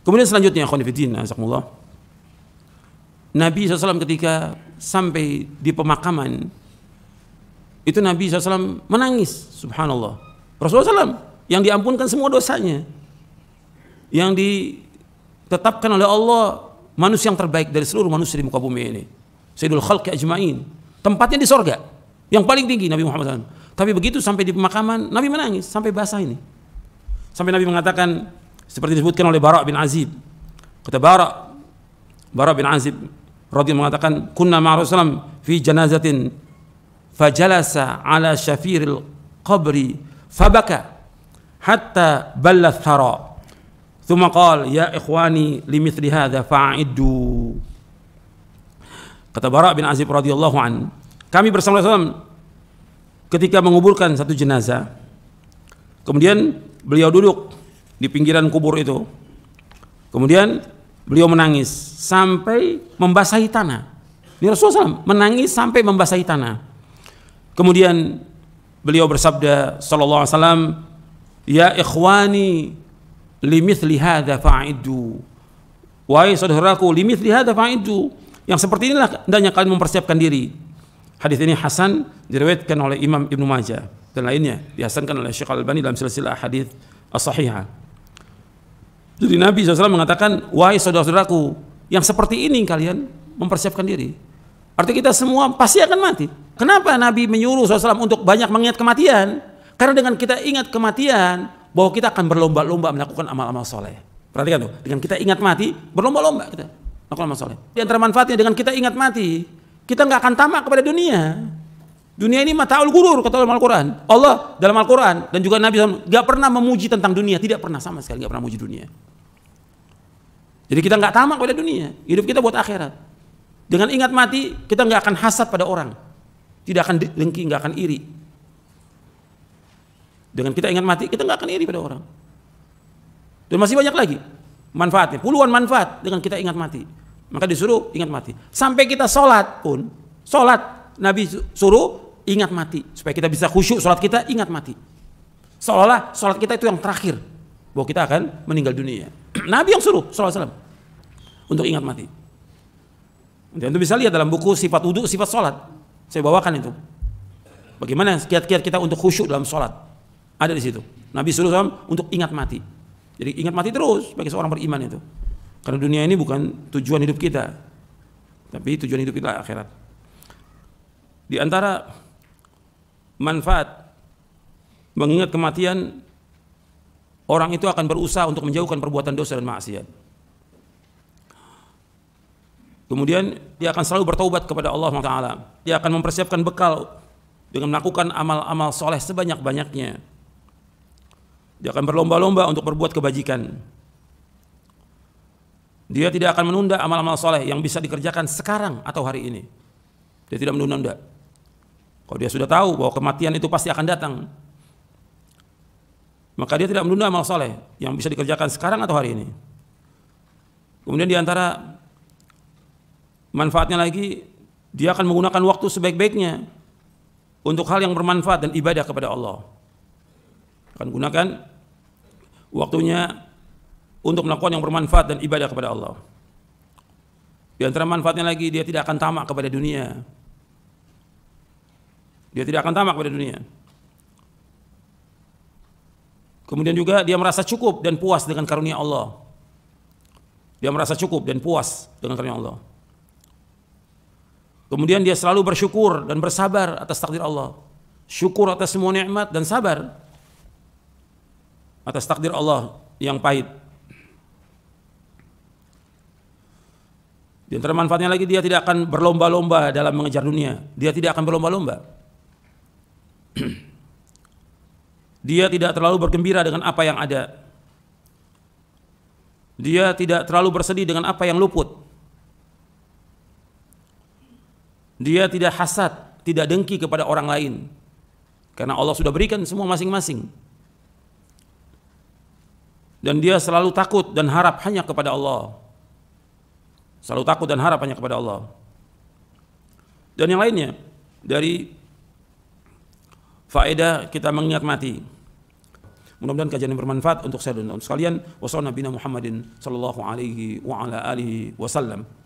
Kemudian selanjutnya, khonifidin, azakumullah, Nabi SAW ketika sampai di pemakaman, itu Nabi SAW menangis, subhanallah. Rasulullah SAW yang diampunkan semua dosanya, yang ditetapkan oleh Allah manusia yang terbaik dari seluruh manusia di muka bumi ini, Sayyidul Khalqi Ajma'in, tempatnya di sorga yang paling tinggi Nabi Muhammad SAW. Tapi begitu sampai di pemakaman, Nabi menangis sampai basah ini. Sampai Nabi mengatakan seperti disebutkan oleh Bara bin Azib. Kata Bara bin Azib radhiyallahu mengatakan, kunna ma'a Rasulullah fi janazatin fajalasa ala syafiril qabri fabaka hatta balla thara. Thumma qala ya ikhwani limithli hadha fa'iddu. Kata Bara bin Azib radhiyallahu an, kami bersama Rasulullah ketika menguburkan satu jenazah. Kemudian beliau duduk di pinggiran kubur itu. Kemudian beliau menangis sampai membasahi tanah. Ini Rasulullah SAW menangis sampai membasahi tanah. Kemudian beliau bersabda sallallahu alaihi wasallam, ya ikhwani limithli hadza fa'iddu. Wahai saudaraku, limithli hadza fa'iddu. Yang seperti inilah hendaknya kalian mempersiapkan diri. Hadis ini hasan, diriwayatkan oleh Imam Ibnu Majah dan lainnya, dihasankan oleh Syekh Al-Albani dalam silsilah hadis as-sahihah. Jadi Nabi SAW mengatakan, wahai saudara-saudaraku, yang seperti ini kalian mempersiapkan diri. Artinya kita semua pasti akan mati. Kenapa Nabi menyuruh SAW untuk banyak mengingat kematian? Karena dengan kita ingat kematian, bahwa kita akan berlomba-lomba melakukan amal-amal soleh. Perhatikan tuh, dengan kita ingat mati, berlomba-lomba kita melakukan amal soleh. Di antara manfaatnya dengan kita ingat mati, kita nggak akan tamak kepada dunia. Dunia ini mata'ul ghurur, kata dalam Al-Quran. Allah dalam Al-Quran dan juga Nabi SAW nggak pernah memuji tentang dunia, tidak pernah, sama sekali nggak pernah memuji dunia. Jadi kita nggak tamak pada dunia, hidup kita buat akhirat. Dengan ingat mati, kita nggak akan hasad pada orang, tidak akan dengki, nggak akan iri. Dengan kita ingat mati, kita nggak akan iri pada orang. Dan masih banyak lagi manfaatnya, puluhan manfaat dengan kita ingat mati. Maka disuruh ingat mati. Sampai kita sholat pun, sholat Nabi suruh ingat mati, supaya kita bisa khusyuk sholat kita, ingat mati. Seolah-olah sholat kita itu yang terakhir, bahwa kita akan meninggal dunia. Nabi yang suruh SAW untuk ingat mati. Dan itu bisa lihat dalam buku sifat wudhu, sifat sholat. Saya bawakan itu. Bagaimana kiat-kiat kita untuk khusyuk dalam sholat. Ada di situ. Nabi suruh SAW untuk ingat mati. Jadi ingat mati terus bagi seorang beriman itu. Karena dunia ini bukan tujuan hidup kita, tapi tujuan hidup kita akhirat. Di antara manfaat mengingat kematian, orang itu akan berusaha untuk menjauhkan perbuatan dosa dan maksiat. Kemudian dia akan selalu bertaubat kepada Allah Taala. Dia akan mempersiapkan bekal dengan melakukan amal-amal soleh sebanyak-banyaknya. Dia akan berlomba-lomba untuk berbuat kebajikan. Dia tidak akan menunda amal-amal soleh yang bisa dikerjakan sekarang atau hari ini. Dia tidak menunda-nunda. Kalau dia sudah tahu bahwa kematian itu pasti akan datang, maka dia tidak menunda amal soleh yang bisa dikerjakan sekarang atau hari ini. Kemudian di antara manfaatnya lagi, dia akan menggunakan waktu sebaik-baiknya untuk hal yang bermanfaat dan ibadah kepada Allah. Akan gunakan waktunya untuk melakukan yang bermanfaat dan ibadah kepada Allah. Di antara manfaatnya lagi, dia tidak akan tamak kepada dunia. Dia tidak akan tamak kepada dunia. Kemudian juga dia merasa cukup dan puas dengan karunia Allah. Dia merasa cukup dan puas dengan karunia Allah. Kemudian dia selalu bersyukur dan bersabar atas takdir Allah. Syukur atas semua nikmat dan sabar atas takdir Allah yang pahit. Di antara manfaatnya lagi, dia tidak akan berlomba-lomba dalam mengejar dunia. Dia tidak akan berlomba-lomba. Dia tidak terlalu bergembira dengan apa yang ada. Dia tidak terlalu bersedih dengan apa yang luput. Dia tidak hasad, tidak dengki kepada orang lain, karena Allah sudah berikan semua masing-masing. Dan dia selalu takut dan harap hanya kepada Allah. Selalu takut dan harap hanya kepada Allah. Dan yang lainnya dari faedah kita mengingat mati, Mudah-mudahan kajian yang bermanfaat untuk saya dan untuk sekalian. Wassalamualaikum warahmatullahi wabarakatuh.